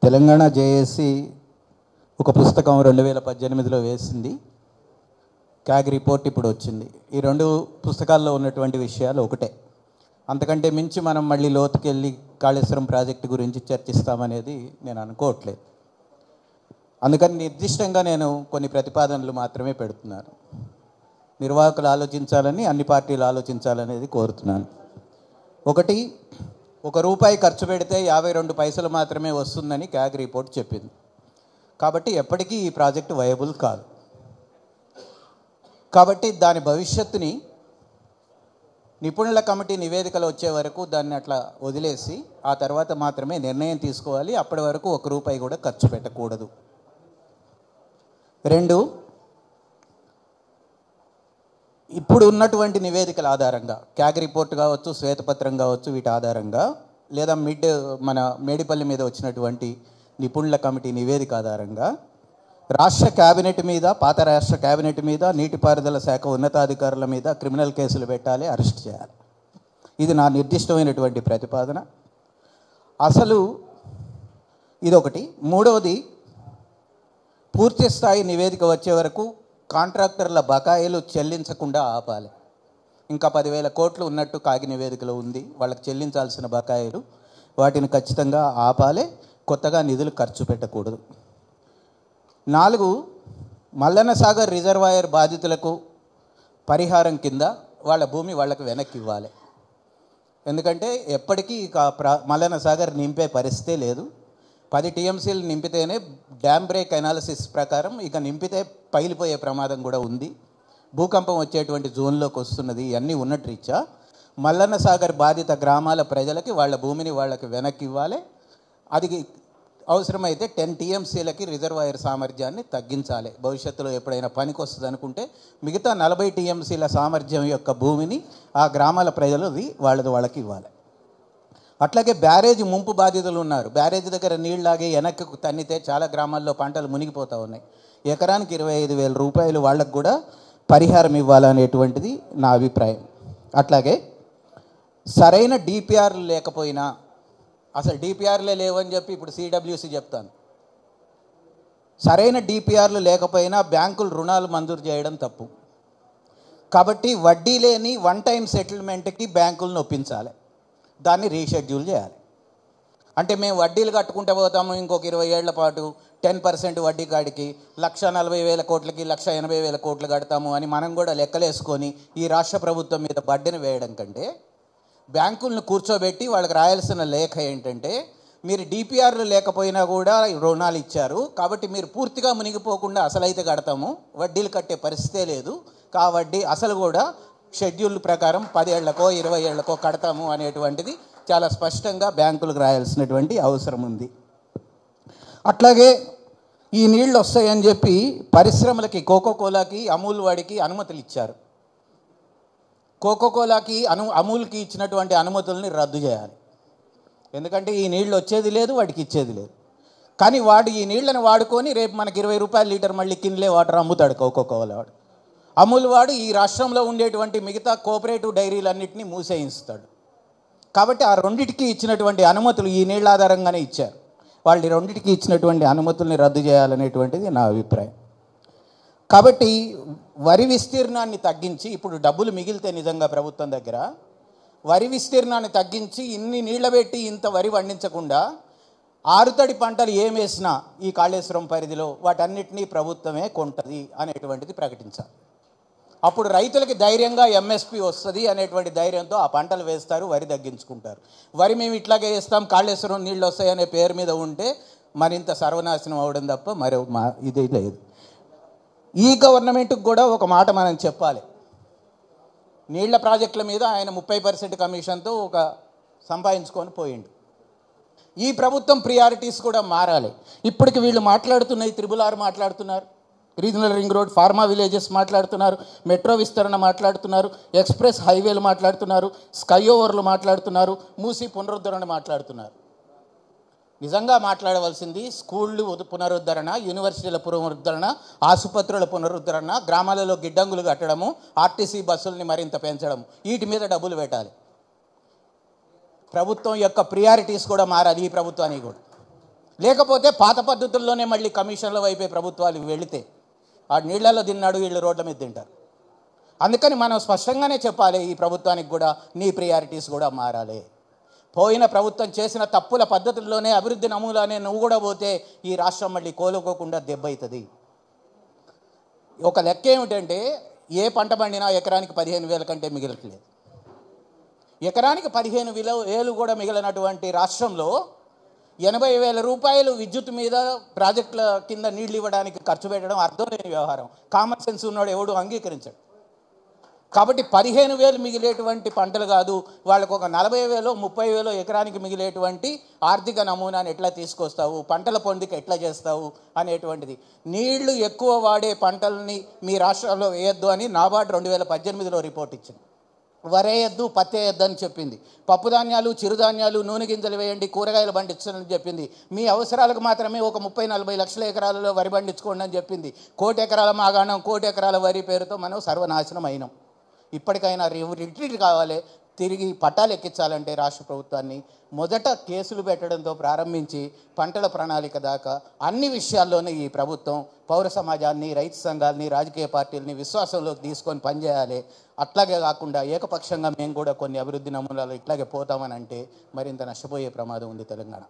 Telangana JAC ఒక పుస్తకం 2018లో వేసింది. క్యాగ్ రిపోర్ట్ ఇప్పుడు వచ్చింది. ఈ రెండు పుస్తకాల్లో ఉన్నటువంటి విషయాలు ఒకటే. అంతకంటే మించి మనం మళ్ళీ లోతుకెళ్ళి కాళేశ్వరం ప్రాజెక్టు గురించి చర్చిస్తామనేది నేను అనుకోవట్లేదు. అందుకని నిర్దిష్టంగా నేను కొన్ని ప్రతిపాదనలు మాత్రమే పెడుతున్నాను. నిర్వాహకులు ఆలోచించాలని, అన్ని పార్టీలు ఆలోచించాలనేది కోరుతున్నాను. ఒకటి, ₹1 ఖర్చు పెడితే 52 పైసలు మాత్రమే వస్తుందని క్యాగ్ రిపోర్ట్ చెప్పింది. కాబట్టి ఎప్పటికీ ఈ ప్రాజెక్టు వయబుల్ కాదు. కాబట్టి దాని భవిష్యత్తుని నిపుణుల కమిటీ నివేదికలు వచ్చే వరకు దాన్ని అట్లా వదిలేసి ఆ తర్వాత మాత్రమే నిర్ణయం తీసుకోవాలి. అప్పటి వరకు ₹1 కూడా ఖర్చు పెట్టకూడదు. 2, ఇప్పుడు ఉన్నటువంటి నివేదికల ఆధారంగా, క్యాగ్ రిపోర్ట్ కావచ్చు, శ్వేతపత్రం కావచ్చు, వీటి ఆధారంగా లేదా మన మేడిపల్లి మీద వచ్చినటువంటి నిపుణుల కమిటీ నివేదిక ఆధారంగా రాష్ట్ర క్యాబినెట్ మీద, పాత రాష్ట్ర క్యాబినెట్ మీద, నీటిపారుదల శాఖ ఉన్నతాధికారుల మీద క్రిమినల్ కేసులు పెట్టాలి, అరెస్ట్ చేయాలి. ఇది నా నిర్దిష్టమైనటువంటి ప్రతిపాదన. అసలు ఇదొకటి. మూడవది, పూర్తి స్థాయి నివేదిక వచ్చే వరకు కాంట్రాక్టర్ల బకాయిలు చెల్లించకుండా ఆపాలి. ఇంకా 10,000 కోట్లు ఉన్నట్టు కాగి నివేదికలో ఉంది. వాళ్ళకి చెల్లించాల్సిన బకాయిలు, వాటిని ఖచ్చితంగా ఆపాలి. కొత్తగా నిధులు ఖర్చు పెట్టకూడదు. 4, మల్లన్న సాగర్ రిజర్వాయర్ బాధితులకు పరిహారం కింద వాళ్ళ భూమి వాళ్ళకి వెనక్కి ఇవ్వాలి. ఎందుకంటే ఎప్పటికీ మల్లన్న సాగర్ నింపే పరిస్థితే లేదు. 10 టీఎంసీలు నింపితేనే డ్యామ్ బ్రేక్ అనాలిసిస్ ప్రకారం ఇక నింపితే పైలిపోయే ప్రమాదం కూడా ఉంది. భూకంపం వచ్చేటువంటి జోన్లోకి వస్తున్నది. ఇవన్నీ ఉన్నట్టు రీత్యా మల్లన్న సాగర్ బాధిత గ్రామాల ప్రజలకి వాళ్ళ భూమిని వాళ్ళకి వెనక్కి ఇవ్వాలి. అది అవసరమైతే 10 టీఎంసీలకి రిజర్వాయర్ సామర్థ్యాన్ని తగ్గించాలి. భవిష్యత్తులో ఎప్పుడైనా పనికి వస్తుంది అనుకుంటే మిగతా 40 టీఎంసీల సామర్థ్యం యొక్క భూమిని ఆ గ్రామాల ప్రజలది వాళ్ళకి ఇవ్వాలి. అట్లాగే బ్యారేజ్ ముంపు బాధితులు ఉన్నారు. బ్యారేజ్ దగ్గర నీళ్ళలాగే వెనక్కి తన్నితే చాలా గ్రామాల్లో పంటలు మునిగిపోతూ ఉన్నాయి. ఎకరానికి ₹25,000 వాళ్ళకు కూడా పరిహారం ఇవ్వాలనేటువంటిది నా అభిప్రాయం. అట్లాగే సరైన డిపిఆర్లు లేకపోయినా, అసలు డిపిఆర్లే లేవని చెప్పి ఇప్పుడు సిడబ్ల్యూసి చెప్తాను. సరైన డిపిఆర్లు లేకపోయినా బ్యాంకులు రుణాలు మంజూరు చేయడం తప్పు. కాబట్టి వడ్డీ లేని వన్ టైం సెటిల్మెంట్కి బ్యాంకులను ఒప్పించాలి. దాన్ని రీషెడ్యూల్ చేయాలి. అంటే మేము వడ్డీలు కట్టుకుంటూ పోతాము, ఇంకొక 20 ఏళ్ల పాటు 10% వడ్డీ కాడికి 1,40,000 కోట్లకి 1,80,000 కోట్లు కడతాము అని మనం కూడా లెక్కలేసుకొని ఈ రాష్ట్ర ప్రభుత్వం మీద బడ్డెను వేయడం కంటే, బ్యాంకులను కూర్చోబెట్టి వాళ్ళకి రాయాల్సిన లేఖ ఏంటంటే, మీరు డిపిఆర్లు లేకపోయినా కూడా రుణాలు ఇచ్చారు కాబట్టి మీరు పూర్తిగా మునిగిపోకుండా అసలైతే కడతాము, వడ్డీలు కట్టే పరిస్థితే లేదు, వడ్డీ అసలు కూడా షెడ్యూల్ ప్రకారం 10 ఏళ్లకో 20 ఏళ్లకో కడతాము అనేటువంటిది చాలా స్పష్టంగా బ్యాంకులకు రాయాల్సినటువంటి అవసరం ఉంది. అట్లాగే ఈ నీళ్ళు వస్తాయని చెప్పి పరిశ్రమలకి, కోకోకోలాకి, అమూల్ వాడికి అనుమతులు ఇచ్చారు. కోకోకోలాకి అమూల్కి ఇచ్చినటువంటి అనుమతుల్ని రద్దు చేయాలి. ఎందుకంటే ఈ నీళ్ళు వచ్చేది లేదు, వాడికి ఇచ్చేది లేదు. కానీ వాడు ఈ నీళ్ళని వాడుకొని రేపు మనకి ₹20 లీటర్ మళ్ళీ కిన్లే వాటర్ అమ్ముతాడు కోకోకోలా వాడు. అమూల్ వాడు ఈ రాష్ట్రంలో ఉండేటువంటి మిగతా కోఆపరేటివ్ డైరీలన్నింటినీ మూసేయిస్తాడు. కాబట్టి ఆ రెండింటికి ఇచ్చినటువంటి అనుమతులు ఈ నీళ్ళ ఆధారంగానే ఇచ్చారు. వాళ్ళు రెండింటికి ఇచ్చినటువంటి అనుమతుల్ని రద్దు చేయాలనేటువంటిది నా అభిప్రాయం. కాబట్టి వరి విస్తీర్ణాన్ని తగ్గించి, ఇప్పుడు డబ్బులు మిగిలితే నిజంగా ప్రభుత్వం దగ్గర వరి విస్తీర్ణాన్ని తగ్గించి ఇన్ని నీళ్ల పెట్టి ఇంత వరి పండించకుండా ఆరుతడి పంటలు ఏమేసినా ఈ కాళేశ్వరం పరిధిలో వాటన్నిటినీ ప్రభుత్వమే కొంటది అనేటువంటిది ప్రకటించాలి. అప్పుడు రైతులకి ధైర్యంగా ఎంఎస్పి వస్తుంది అనేటువంటి ధైర్యంతో ఆ పంటలు వేస్తారు, వరి తగ్గించుకుంటారు. వరి మేము ఇట్లాగే వేస్తాం, కాళేశ్వరం నీళ్ళు వస్తాయనే పేరు మీద ఉంటే మరింత సర్వనాశనం అవ్వడం తప్ప మరో ఇది లేదు. ఈ గవర్నమెంట్కి కూడా ఒక మాట మనం చెప్పాలి. నీళ్ల ప్రాజెక్టుల మీద ఆయన 30% కమిషన్తో సంపాదించుకొని పోయిండు. ఈ ప్రభుత్వం ప్రియారిటీస్ కూడా మారాలి. ఇప్పటికి వీళ్ళు మాట్లాడుతున్నది RRR మాట్లాడుతున్నారు, regional ring road, pharma villages మాట్లాడుతున్నారు, మెట్రో విస్తరణ మాట్లాడుతున్నారు, ఎక్స్ప్రెస్ హైవేలు మాట్లాడుతున్నారు, స్కై ఓవర్లు మాట్లాడుతున్నారు, మూసి పునరుద్ధరణ మాట్లాడుతున్నారు. నిజంగా మాట్లాడవలసింది స్కూళ్ళు పునరుద్ధరణ, యూనివర్సిటీల పునరుద్ధరణ, ఆసుపత్రుల పునరుద్ధరణ, గ్రామాలలో గిడ్డంగులు కట్టడము, ఆర్టీసీ బస్సుల్ని మరింత పెంచడము, వీటి మీద డబ్బులు పెట్టాలి. ప్రభుత్వం యొక్క ప్రియారిటీస్ కూడా మారాలి. ఈ ప్రభుత్వానికి కూడా లేకపోతే పాత పద్ధతుల్లోనే మళ్ళీ కమిషన్ల వైపే ప్రభుత్వాలు వెళితే ఆ నీళ్లలో తిన్నాడు, వీళ్ళు రోడ్ల మీద తింటారు. అందుకని మనం స్పష్టంగానే చెప్పాలి, ఈ ప్రభుత్వానికి కూడా నీ ప్రియారిటీస్ కూడా మారాలి. పోయిన ప్రభుత్వం చేసిన తప్పుల పద్ధతుల్లోనే అభివృద్ధి నమూనానే నువ్వు కూడా పోతే ఈ రాష్ట్రం మళ్ళీ కోలుకోకుండా దెబ్బవుతుంది. ఒక లెక్క ఏమిటంటే, ఏ పంట పండినా ఎకరానికి 15,000 కంటే మిగలట్లేదు. ఎకరానికి 15,000 కూడా మిగిలినటువంటి రాష్ట్రంలో 80,000 రూపాయలు విద్యుత్ మీద ప్రాజెక్టుల కింద నీళ్లు ఇవ్వడానికి ఖర్చు పెట్టడం అర్థం లేని వ్యవహారం. కామన్ సెన్స్ ఉన్నాడు ఎవడు అంగీకరించాడు. కాబట్టి 15,000 మిగిలేటువంటి పంటలు కాదు, వాళ్ళకు ఒక 40,000 30,000 ఎకరానికి మిగిలేటువంటి ఆర్థిక నమూనాన్ని ఎట్లా తీసుకొస్తావు, పంటల పొందిక ఎట్లా చేస్తావు అనేటువంటిది. నీళ్లు ఎక్కువ వాడే పంటల్ని మీ రాష్ట్రంలో వేయొద్దు అని నాబార్డ్ 2018లో రిపోర్ట్ ఇచ్చింది. వరేయద్దు, పత్తేయద్దు అని చెప్పింది. పప్పు ధాన్యాలు, చిరుధాన్యాలు, నూనె గింజలు వేయండి, కూరగాయలు పండించని చెప్పింది. మీ అవసరాలకు మాత్రమే ఒక 30-40 లక్షల ఎకరాలలో వరి పండించుకోండి అని చెప్పింది. 1,00,00,000 ఎకరాల మాగాణం, 1,00,00,000 ఎకరాల వరి పేరుతో మనం సర్వనాశనం అయినాం. ఇప్పటికైనా రిట్రీట్ కావాలి. తిరిగి పట్టాలు ఎక్కించాలంటే రాష్ట్ర ప్రభుత్వాన్ని మొదట కేసులు పెట్టడంతో ప్రారంభించి పంటల ప్రణాళిక దాకా అన్ని విషయాల్లోనే ఈ ప్రభుత్వం పౌర సమాజాన్ని, రైతు సంఘాలని, రాజకీయ పార్టీలని విశ్వాసంలోకి తీసుకొని పనిచేయాలి. అట్లాగే కాకుండా ఏకపక్షంగా మేము కూడా కొన్ని అభివృద్ధి నమూనాలు ఇట్లాగే పోతామని అంటే మరింత నష్టపోయే ప్రమాదం ఉంది తెలంగాణ.